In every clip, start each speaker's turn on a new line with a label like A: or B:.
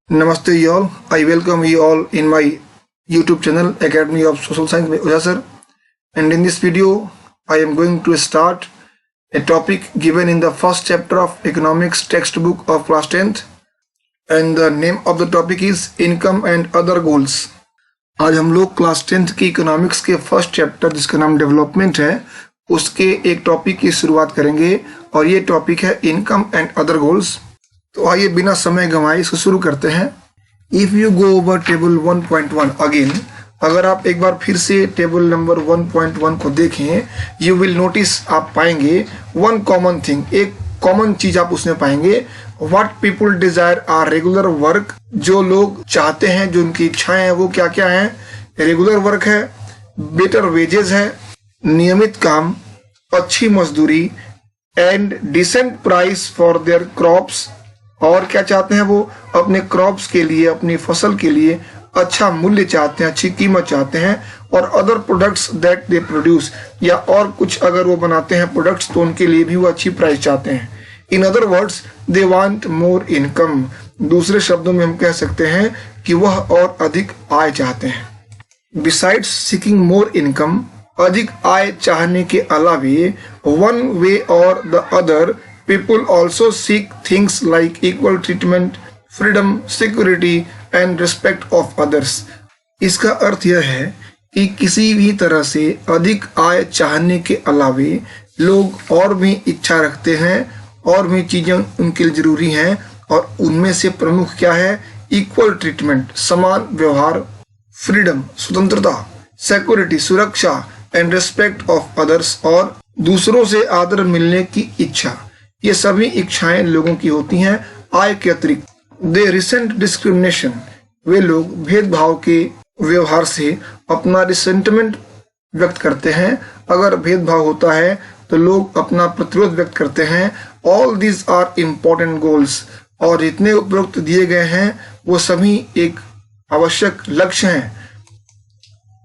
A: Namaste you all. I welcome you all in my YouTube channel Academy of Social Science by Oja sir. And in this video, I am going to start a topic given in the first chapter of economics textbook of class 10th. And the name of the topic is Income and Other Goals. आज हम लोग class 10th की economics के first chapter जिसका नाम development है उसके एक टॉपिक की शुरुआत करेंगे और ये टॉपिक है इनकम एंड अदर गोल्स। तो आइए बिना समय गंवाए इसको शुरू करते हैं। If you go over table 1.1 again, अगर आप एक बार फिर से टेबल नंबर 1.1 को देखें, यू विल नोटिस, आप पाएंगे वन कॉमन थिंग, एक कॉमन चीज आप उसमें पाएंगे। What people desire are regular work, जो लोग चाहते हैं, जो उनकी इच्छाएं हैं वो क्या क्या हैं। रेगुलर वर्क है, बेटर वेजेस है, नियमित काम, अच्छी मजदूरी and decent price for their crops, और क्या चाहते हैं वो अपने क्रॉप्स के लिए, अपनी फसल के लिए अच्छा मूल्य चाहते हैं, अच्छी कीमत चाहते हैं। और other products that they produce, या और कुछ अगर वो बनाते हैं प्रोडक्ट्स तो उनके लिए भी वो अच्छी प्राइस चाहते हैं। In other words they want more income, दूसरे शब्दों में हम कह सकते हैं कि वह और अधिक आय चाहते हैं। बिसाइड्स सीकिंग मोर इनकम, अधिक आय चाहने के अलावे, वन वे और the other people also seek things like equal treatment, freedom, security and respect of others. इसका अर्थ यह है कि किसी भी तरह से अधिक आय चाहने के अलावे लोग और भी इच्छा रखते हैं, और भी चीजें उनके लिए जरूरी हैं, और उनमें से प्रमुख क्या है, इक्वल ट्रीटमेंट, समान व्यवहार, फ्रीडम, स्वतंत्रता, सिक्योरिटी, सुरक्षा एंड रिस्पेक्ट ऑफ अदर्स, और दूसरों से आदर मिलने की इच्छा। ये सभी इच्छाएं लोगों की होती हैं आय के अतिरिक्त। दे रिसेंट डिस्क्रिमिनेशन, वे लोग भेदभाव के व्यवहार से अपना रिसेंटमेंट व्यक्त करते हैं। अगर भेदभाव होता है तो लोग अपना प्रतिरोध व्यक्त करते हैं। All these are important goals, और जितने उपरोक्त दिए गए हैं वो सभी एक आवश्यक लक्ष्य हैं।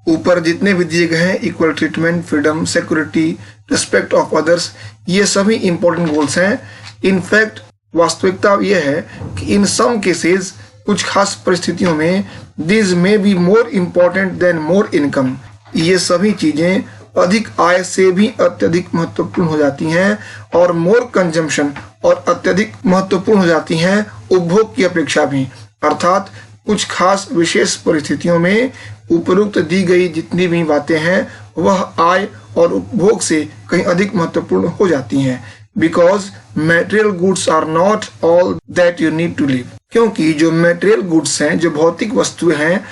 A: ऊपर जितने भी दिए गए हैं, equal treatment, freedom, security, respect of others, ये सभी इंपॉर्टेंट गोल्स हैं। इनफैक्ट वास्तविकता यह है कि इन सम केसेस, कुछ खास परिस्थितियों में, this may be more important then more income, ये सभी चीजें अधिक आय से भी अत्यधिक महत्वपूर्ण हो जाती हैं, और मोर कंजम्पशन, और अत्यधिक महत्वपूर्ण हो जाती हैं उपभोग की अपेक्षा भी। अर्थात कुछ खास विशेष परिस्थितियों में उपरोक्त दी गई जितनी भी बातें हैं वह आय और उपभोग से कहीं अधिक महत्वपूर्ण हो जाती हैं। Because material goods are not all that you need to live, क्योंकि जो मेटेरियल गुड्स हैं, जो भौतिक वस्तुएं हैं,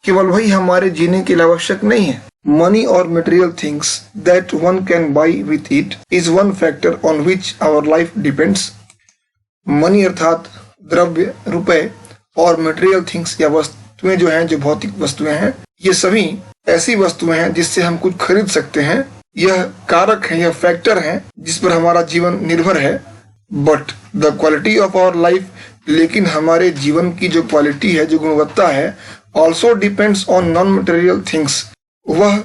A: केवल वही हमारे जीने के लिए आवश्यक नहीं है। मनी और material things that one can buy with it is one factor on which our life depends. Money अर्थात द्रव्य, रुपए, और मटेरियल थिंग्स या वस्तुएं जो हैं, जो भौतिक वस्तुएं हैं, ये सभी ऐसी वस्तुएं हैं जिससे हम कुछ खरीद सकते हैं। यह कारक है, यह फैक्टर है जिस पर हमारा जीवन निर्भर है। But the quality of our life, लेकिन हमारे जीवन की जो क्वालिटी है, जो गुणवत्ता है, also depends on non material things, वह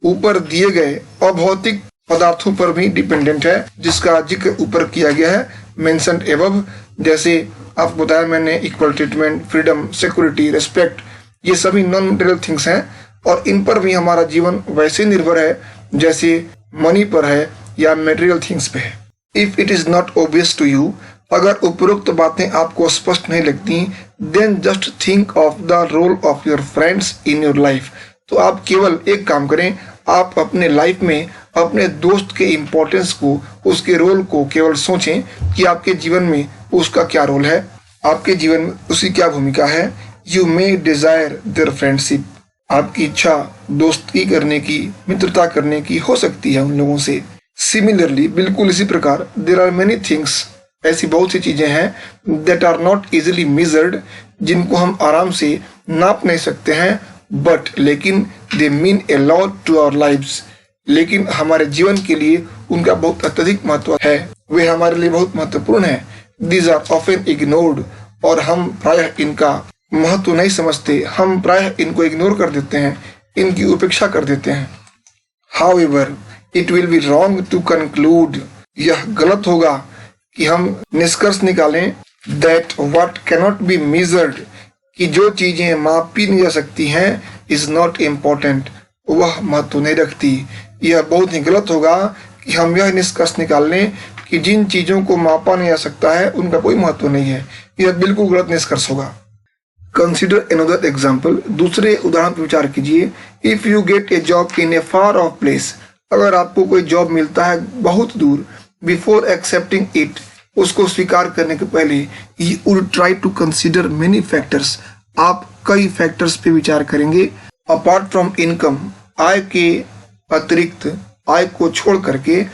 A: ऊपर दिए गए अभौतिक पदार्थों पर भी डिपेंडेंट है, जिसका जिक्र ऊपर किया गया है, मेंशन्ड एबव। जैसे आपको बताया मैंने, equal treatment, freedom, security, respect, ये सभी नॉन मटेरियल थिंग्स हैं, और इन पर भी हमारा जीवन वैसे निर्भर है जैसे मनी पर है या मटेरियल थिंग्स पे है। If it is not obvious to you, अगर उपरोक्त बातें आपको स्पष्ट नहीं लगती, then just think of the role of your friends in your life. तो आप केवल एक काम करें, आप अपने लाइफ में अपने दोस्त के इम्पोर्टेंस को, उसके रोल को केवल सोचें कि आपके जीवन में उसका क्या रोल है, आपके जीवन में उसकी क्या भूमिका है। You may desire their friendship, आपकी इच्छा दोस्ती करने की, मित्रता करने की हो सकती है उन लोगों से। सिमिलरली, बिल्कुल इसी प्रकार, देयर आर मेनी थिंग्स, ऐसी बहुत सी चीजें हैं, that are not easily measured, जिनको हम आराम से नाप नहीं सकते हैं, बट लेकिन they mean a lot to our lives, लेकिन हमारे जीवन के लिए उनका बहुत अत्यधिक महत्व है, वे हमारे लिए बहुत महत्वपूर्ण है। दीज आर ऑफन इग्नोर्ड, और हम प्रायः इनका महत्व नहीं समझते, हम प्रायः इनको इग्नोर कर देते हैं, इनकी उपेक्षा कर देते हैं। However it will be wrong to conclude, यह गलत होगा कि हम निष्कर्ष निकालें that what cannot be measured, कि जो चीजें मापी नहीं जा सकती हैं, इज नॉट इम्पोर्टेंट, वह महत्व नहीं रखती। यह बहुत ही गलत होगा कि हम यह निष्कर्ष निकाल लें कि जिन चीजों को मापा नहीं जा सकता है उनका कोई महत्व नहीं है। यह बिल्कुल गलत निष्कर्ष होगा। कंसिडर अनदर एग्जाम्पल, दूसरे उदाहरण पर विचार कीजिए। If you get A job in A far of place, अगर आपको कोई जॉब मिलता है बहुत दूर, बिफोर एक्सेप्टिंग इट, उसको स्वीकार करने के पहले, you would try to consider many factors, आप कई फैक्टर्स पे विचार करेंगे। अपार्ट फ्रॉम इनकम, आय के अतिरिक्त, आय को छोड़ करके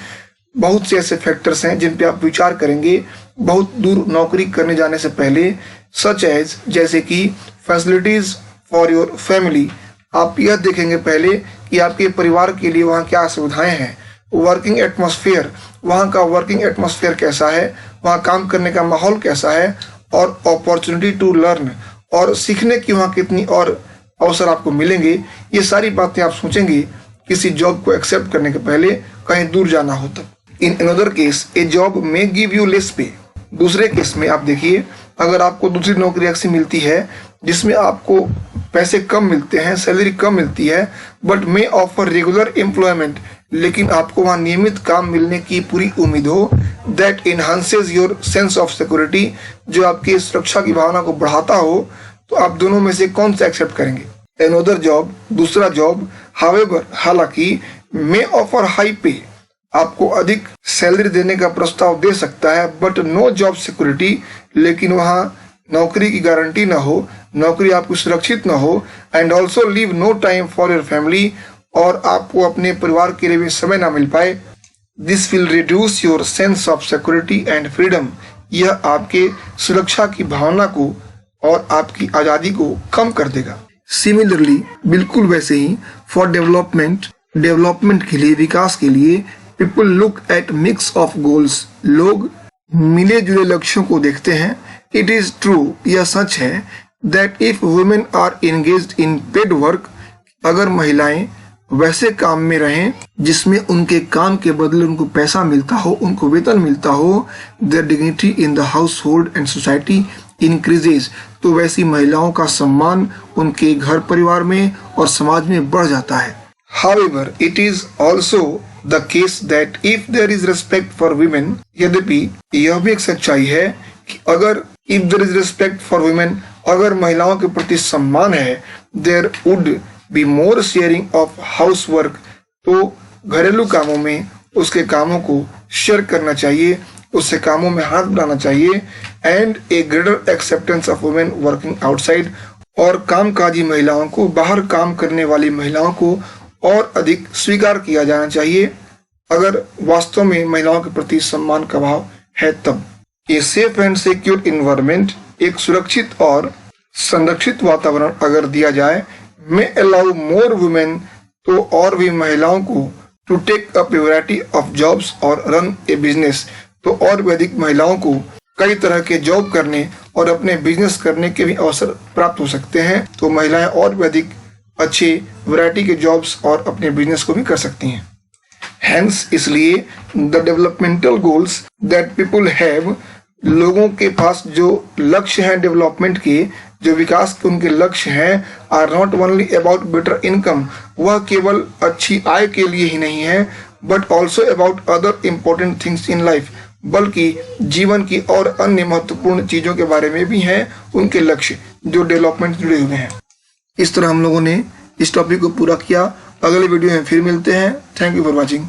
A: बहुत से ऐसे फैक्टर्स हैं जिन पे आप विचार करेंगे बहुत दूर नौकरी करने जाने से पहले। सच एज, जैसे कि फैसिलिटीज फॉर योर फैमिली, आप यह देखेंगे पहले कि आपके परिवार के लिए वहाँ क्या सुविधाएं हैं। वर्किंग एटमॉस्फेयर, वहाँ का वर्किंग एटमॉस्फेयर कैसा है, वहाँ काम करने का माहौल कैसा है, और अपॉर्चुनिटी टू लर्न, और सीखने की वहाँ कितनी और अवसर आपको मिलेंगे। ये सारी बातें आप सोचेंगे किसी जॉब को एक्सेप्ट करने के पहले, कहीं दूर जाना हो तब। In another case, A job may give you less पे, दूसरे केस में आप देखिए, अगर आपको दूसरी नौकरी ऐसी मिलती है जिसमें आपको पैसे कम मिलते हैं, सैलरी कम मिलती है, but may offer regular employment, लेकिन आपको वहाँ नियमित काम मिलने की पूरी उम्मीद हो, that enhances your sense of security, जो आपकी सुरक्षा की भावना को बढ़ाता हो, तो आप दोनों में से कौन सा एक्सेप्ट करेंगे? अनदर जॉब, दूसरा जॉब, हावेवर, हालांकि, मे ऑफर हाई पे, आपको अधिक सैलरी देने का प्रस्ताव दे सकता है, बट नो जॉब सिक्योरिटी, लेकिन वहाँ नौकरी की गारंटी ना हो, नौकरी आपको सुरक्षित ना हो, and also leave no time for your family, और आपको अपने परिवार के लिए भी समय ना मिल पाए। This will reduce your sense of security and freedom, यह आपके सुरक्षा की भावना को और आपकी आज़ादी को कम कर देगा। सिमिलरली, बिल्कुल वैसे ही, फॉर डेवलपमेंट के लिए, विकास के लिए, people look at mix of goals, लोग मिले जुले लक्ष्यों को देखते हैं। इट इज ट्रू, यह सच है, that if women are engaged in paid work, अगर महिलाएं वैसे काम में रहें जिसमें उनके काम के बदले उनको पैसा मिलता हो, उनको वेतन मिलता हो, there dignity in the house hold and society increases, तो वैसी महिलाओं का सम्मान उनके घर परिवार में और समाज में बढ़ जाता है। However, it is also the case that if there is respect for women, यद्यपि यह भी एक सच्चाई है कि अगर if there is respect for women, अगर महिलाओं के प्रति सम्मान है, there would be more sharing of housework, तो घरेलू कामों में उसके कामों को शेयर करना चाहिए, उससे कामों में हाथ बढ़ाना चाहिए, and A greater acceptance of women working outside, और कामकाजी महिलाओं को, बाहर काम करने वाली महिलाओं को और अधिक स्वीकार किया जाना चाहिए, अगर वास्तव में महिलाओं के प्रति सम्मान का भाव है तब। A safe and secure environment, एक सुरक्षित और संरक्षित वातावरण अगर दिया जाए, मे अलाउ मोर वुमेन, तो और भी महिलाओं को, to take up a variety of jobs और रन ए बिजनेस, तो और भी अधिक महिलाओं को कई तरह के जॉब करने और अपने बिजनेस करने के भी अवसर प्राप्त हो सकते हैं, तो महिलाएं और भी अधिक अच्छे वैरायटी के जॉब्स और अपने बिजनेस को भी कर सकती हैं। हेंस, इसलिए the developmental goals that people have, लोगों के पास जो लक्ष्य हैं डेवलपमेंट के, जो विकास के उनके लक्ष्य हैं, are not only about better income, वह केवल अच्छी आय के लिए ही नहीं है, but also about other important things in life, बल्कि जीवन की और अन्य महत्वपूर्ण चीजों के बारे में भी हैं उनके लक्ष्य जो डेवलपमेंट जुड़े हुए हैं। इस तरह हम लोगों ने इस टॉपिक को पूरा किया। अगले वीडियो में फिर मिलते हैं। Thank you for watching.